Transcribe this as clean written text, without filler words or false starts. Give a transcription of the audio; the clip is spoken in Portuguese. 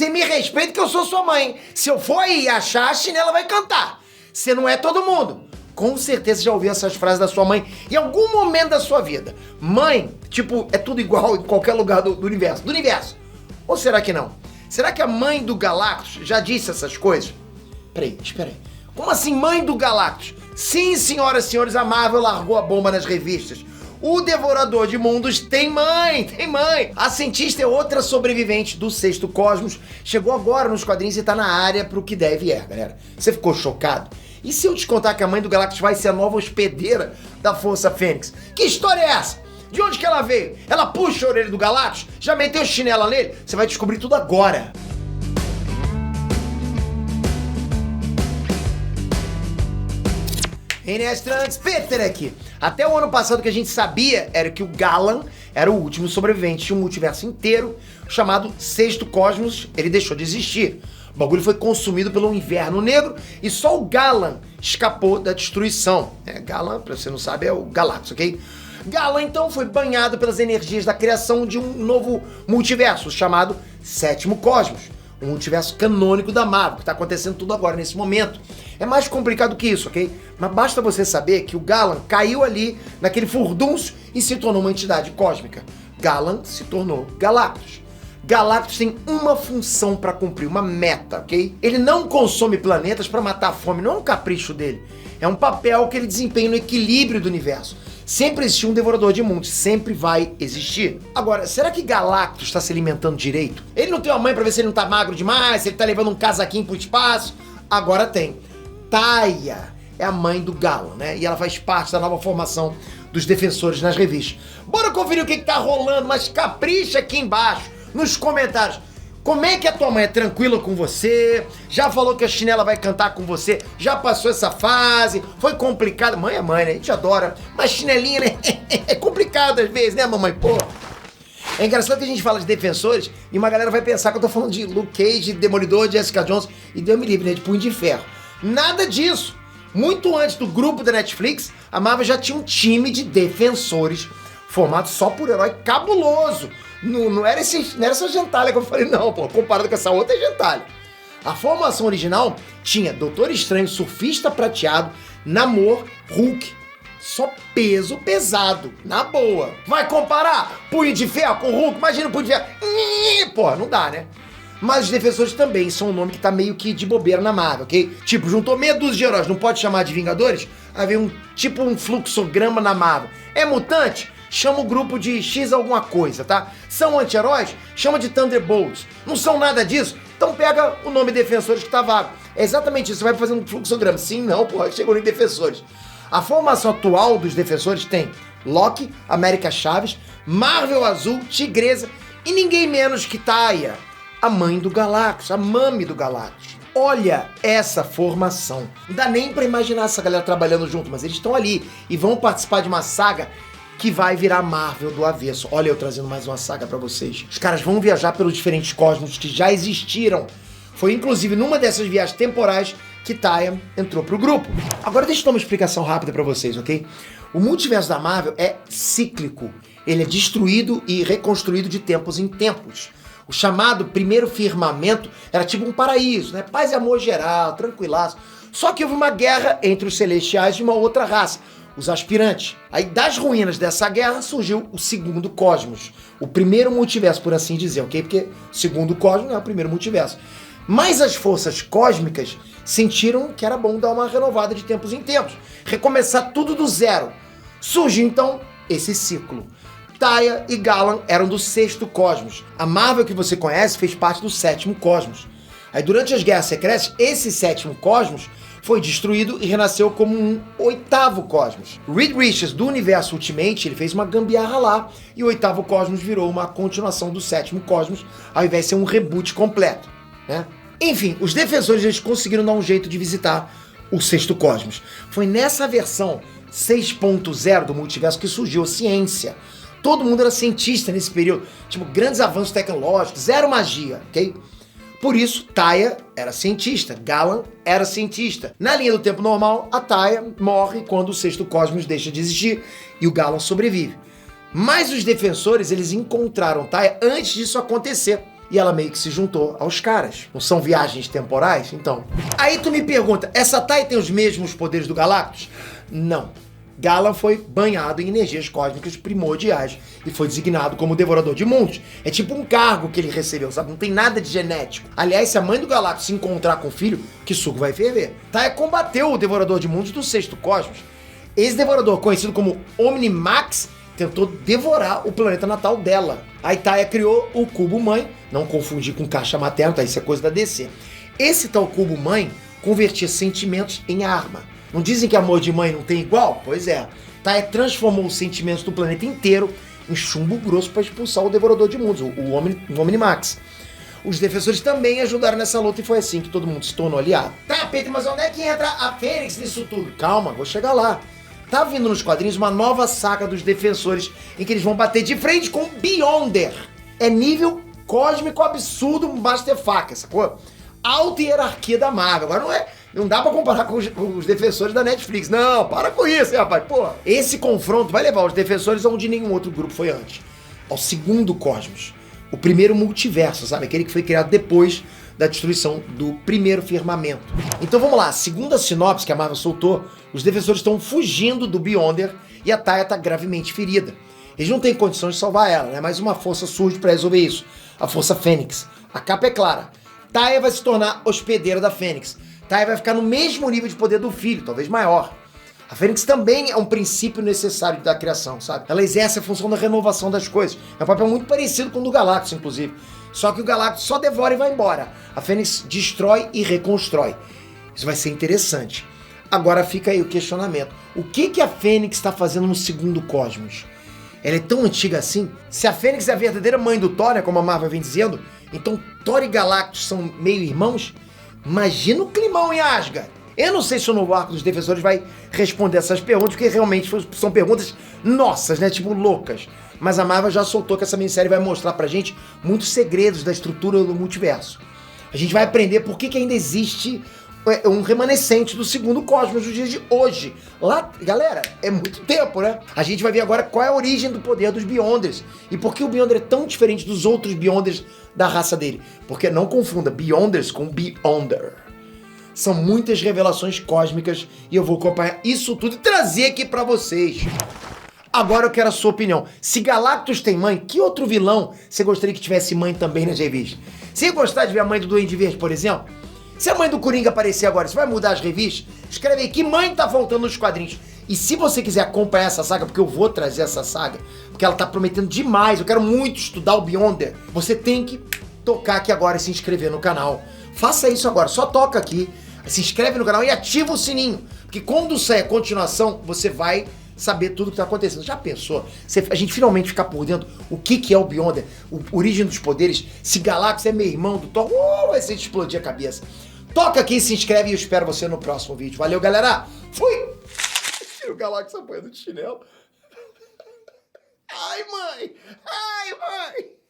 Você me respeita que eu sou sua mãe. Se eu for aí achar, a chinela vai cantar. Você não é todo mundo. Com certeza já ouviu essas frases da sua mãe em algum momento da sua vida. Mãe, tipo, é tudo igual em qualquer lugar do universo. Do universo. Ou será que não? Será que a mãe do Galactus já disse essas coisas? Peraí, espera aí. Como assim mãe do Galactus? Sim, senhoras e senhores, a Marvel largou a bomba nas revistas. O Devorador de Mundos tem mãe, tem mãe. A cientista é outra sobrevivente do Sexto Cosmos. Chegou agora nos quadrinhos e tá na área pro que deve galera. Você ficou chocado? E se eu te contar que a mãe do Galactus vai ser a nova hospedeira da Força Fênix? Que história é essa? De onde que ela veio? Ela puxa a orelha do Galactus? Já meteu chinela nele? Você vai descobrir tudo agora. Inestrantes, Peter aqui. Até o ano passado o que a gente sabia era que o Galan era o último sobrevivente de um multiverso inteiro chamado Sexto Cosmos. Ele deixou de existir. O bagulho foi consumido pelo Inverno Negro e só o Galan escapou da destruição. Galan, pra você não sabe, é o Galactus, ok? Galan, então, foi banhado pelas energias da criação de um novo multiverso chamado Sétimo Cosmos. Um multiverso canônico da Marvel, que tá acontecendo tudo agora, nesse momento. É mais complicado que isso, ok? Mas basta você saber que o Galan caiu ali naquele furdúncio e se tornou uma entidade cósmica. Galan se tornou Galactus. Galactus tem uma função para cumprir, uma meta, ok? Ele não consome planetas para matar a fome, não é um capricho dele. É um papel que ele desempenha no equilíbrio do universo. Sempre existiu um devorador de mundos, sempre vai existir. Agora, será que Galactus está se alimentando direito? Ele não tem uma mãe para ver se ele não tá magro demais, se ele tá levando um casaquinho pro espaço? Agora tem. Taia é a mãe do Galan, né? E ela faz parte da nova formação dos defensores nas revistas. Bora conferir o que tá rolando, mas capricha aqui embaixo, nos comentários. Como é que a tua mãe é tranquila com você? Já falou que a chinela vai cantar com você? Já passou essa fase? Foi complicado? Mãe é mãe, né? A gente adora. Mas chinelinha, né? É complicado às vezes, né, mamãe? Pô. É engraçado que a gente fala de defensores e uma galera vai pensar que eu tô falando de Luke Cage, de Demolidor, de Jessica Jones e Deus me livre, né? De Punho de Ferro. Nada disso. Muito antes do grupo da Netflix, a Marvel já tinha um time de defensores formado só por herói cabuloso. Não era essa gentalha que eu falei, não, pô. Comparado com essa outra, é gentalha. A formação original tinha Doutor Estranho, Surfista Prateado, Namor, Hulk. Só peso pesado, na boa. Vai comparar Punho de Ferro com Hulk? Imagina o Punho de Ferro. Pô, não dá, né? Mas os defensores também são um nome que tá meio que de bobeira na Marvel, ok? Tipo, juntou meia dúzia de heróis, não pode chamar de Vingadores? Aí vem um fluxograma na Marvel. É mutante? Chama o grupo de X alguma coisa, tá? São anti-heróis? Chama de Thunderbolts. Não são nada disso? Então pega o nome Defensores que tá vago. É exatamente isso, você vai fazendo um fluxograma. Sim, não, porra, chegou em Defensores. A formação atual dos Defensores tem Loki, América Chaves, Marvel Azul, Tigresa e ninguém menos que Taia, a mãe do Galactus, a mami do Galactus. Olha essa formação. Não dá nem pra imaginar essa galera trabalhando junto, mas eles estão ali e vão participar de uma saga que vai virar Marvel do avesso. Olha eu trazendo mais uma saga pra vocês. Os caras vão viajar pelos diferentes cosmos que já existiram. Foi inclusive numa dessas viagens temporais que Taia entrou pro grupo. Agora deixa eu dar uma explicação rápida pra vocês, ok? O multiverso da Marvel é cíclico. Ele é destruído e reconstruído de tempos em tempos. O chamado primeiro firmamento era tipo um paraíso, né? Paz e amor geral, tranquilaço. Só que houve uma guerra entre os celestiais e uma outra raça, os aspirantes. Aí das ruínas dessa guerra surgiu o segundo cosmos. O primeiro multiverso, por assim dizer, ok? Porque o segundo cosmos é o primeiro multiverso. Mas as forças cósmicas sentiram que era bom dar uma renovada de tempos em tempos. Recomeçar tudo do zero. Surgiu então esse ciclo. Taia e Galan eram do Sexto Cosmos. A Marvel que você conhece fez parte do Sétimo Cosmos. Aí durante as Guerras Secretas, esse Sétimo Cosmos foi destruído e renasceu como um Oitavo Cosmos. Reed Richards, do universo Ultimate, ele fez uma gambiarra lá e o Oitavo Cosmos virou uma continuação do Sétimo Cosmos, ao invés de ser um reboot completo, né? Enfim, os defensores eles conseguiram dar um jeito de visitar o Sexto Cosmos. Foi nessa versão 6.0 do multiverso que surgiu a ciência. Todo mundo era cientista nesse período, tipo, grandes avanços tecnológicos, zero magia, ok? Por isso, Taia era cientista, Galan era cientista. Na linha do tempo normal, a Taia morre quando o Sexto Cosmos deixa de existir e o Galan sobrevive. Mas os defensores, eles encontraram Taia antes disso acontecer. e ela meio que se juntou aos caras. Não são viagens temporais? Então. Aí tu me pergunta, essa Tai tem os mesmos poderes do Galactus? Não. Galan foi banhado em energias cósmicas primordiais e foi designado como Devorador de Mundos. É tipo um cargo que ele recebeu, sabe? Não tem nada de genético. Aliás, se a mãe do Galactus se encontrar com o filho, que suco vai ferver. Taia combateu o Devorador de Mundos do Sexto Cosmos. Esse Devorador, conhecido como Omnimax, tentou devorar o planeta natal dela. A Taia criou o Cubo Mãe, não confundir com caixa materna, tá? Isso é coisa da DC. Esse tal Cubo Mãe convertia sentimentos em arma. Não dizem que amor de mãe não tem igual? Pois é. Taia transformou os sentimentos do planeta inteiro em chumbo grosso para expulsar o Devorador de Mundos, o Omnimax. Os defensores também ajudaram nessa luta e foi assim que todo mundo se tornou aliado. Tá, Pedro, mas onde é que entra a Fênix nisso tudo? Calma, vou chegar lá. Tá vindo nos quadrinhos uma nova saga dos defensores em que eles vão bater de frente com Beyonder. É nível cósmico absurdo, Master Faca, sacou? Alta hierarquia da Marvel. Agora não dá pra comparar com os defensores da Netflix. Não, para com isso, hein, rapaz. Pô, esse confronto vai levar os defensores aonde nenhum outro grupo foi antes. Ao segundo cosmos. O primeiro multiverso, sabe? Aquele que foi criado depois da destruição do primeiro firmamento. Então vamos lá, segundo a sinopse que a Marvel soltou, os defensores estão fugindo do Beyonder e a Taia tá gravemente ferida. Eles não têm condições de salvar ela, né? Mas uma força surge pra resolver isso. A Força Fênix. A capa é clara. Taia vai se tornar hospedeira da Fênix. Taia vai ficar no mesmo nível de poder do filho, talvez maior. A Fênix também é um princípio necessário da criação, sabe? Ela exerce a função da renovação das coisas. É um papel muito parecido com o do Galactus, inclusive. Só que o Galactus só devora e vai embora. A Fênix destrói e reconstrói. Isso vai ser interessante. Agora fica aí o questionamento. O que a Fênix está fazendo no segundo cosmos? Ela é tão antiga assim? Se a Fênix é a verdadeira mãe do Thor, né, como a Marvel vem dizendo, então Thor e Galactus são meio irmãos? Imagina o climão em Asgard. Eu não sei se o novo arco dos defensores vai responder essas perguntas, porque realmente são perguntas nossas, né? Tipo, loucas. Mas a Marvel já soltou que essa minissérie vai mostrar pra gente muitos segredos da estrutura do multiverso. A gente vai aprender por que ainda existe um remanescente do segundo cosmos nos dias de hoje. Lá, galera, é muito tempo, né? A gente vai ver agora qual é a origem do poder dos Beyonders e por que o Beyonder é tão diferente dos outros Beyonders da raça dele. Porque não confunda Beyonders com Beyonder. São muitas revelações cósmicas e eu vou acompanhar isso tudo e trazer aqui pra vocês. Agora eu quero a sua opinião. Se Galactus tem mãe, que outro vilão você gostaria que tivesse mãe também nas revistas? Você ia gostar de ver a mãe do Duende Verde, por exemplo? Se a mãe do Coringa aparecer agora, você vai mudar as revistas? Escreve aí que mãe tá faltando nos quadrinhos. E se você quiser acompanhar essa saga, porque eu vou trazer essa saga, porque ela tá prometendo demais, eu quero muito estudar o Beyonder, você tem que tocar aqui agora e se inscrever no canal. Faça isso agora, só toca aqui, se inscreve no canal e ativa o sininho, porque quando sair a continuação, você vai saber tudo o que tá acontecendo. Já pensou? A gente finalmente ficar por dentro o que é o Beyonder, a origem dos poderes, se Galactus é meu irmão do Thor, vai ser de explodir a cabeça. Toca aqui, se inscreve e eu espero você no próximo vídeo. Valeu, galera! Fui! O Galactus apanhando de chinelo. Ai, mãe! Ai, mãe!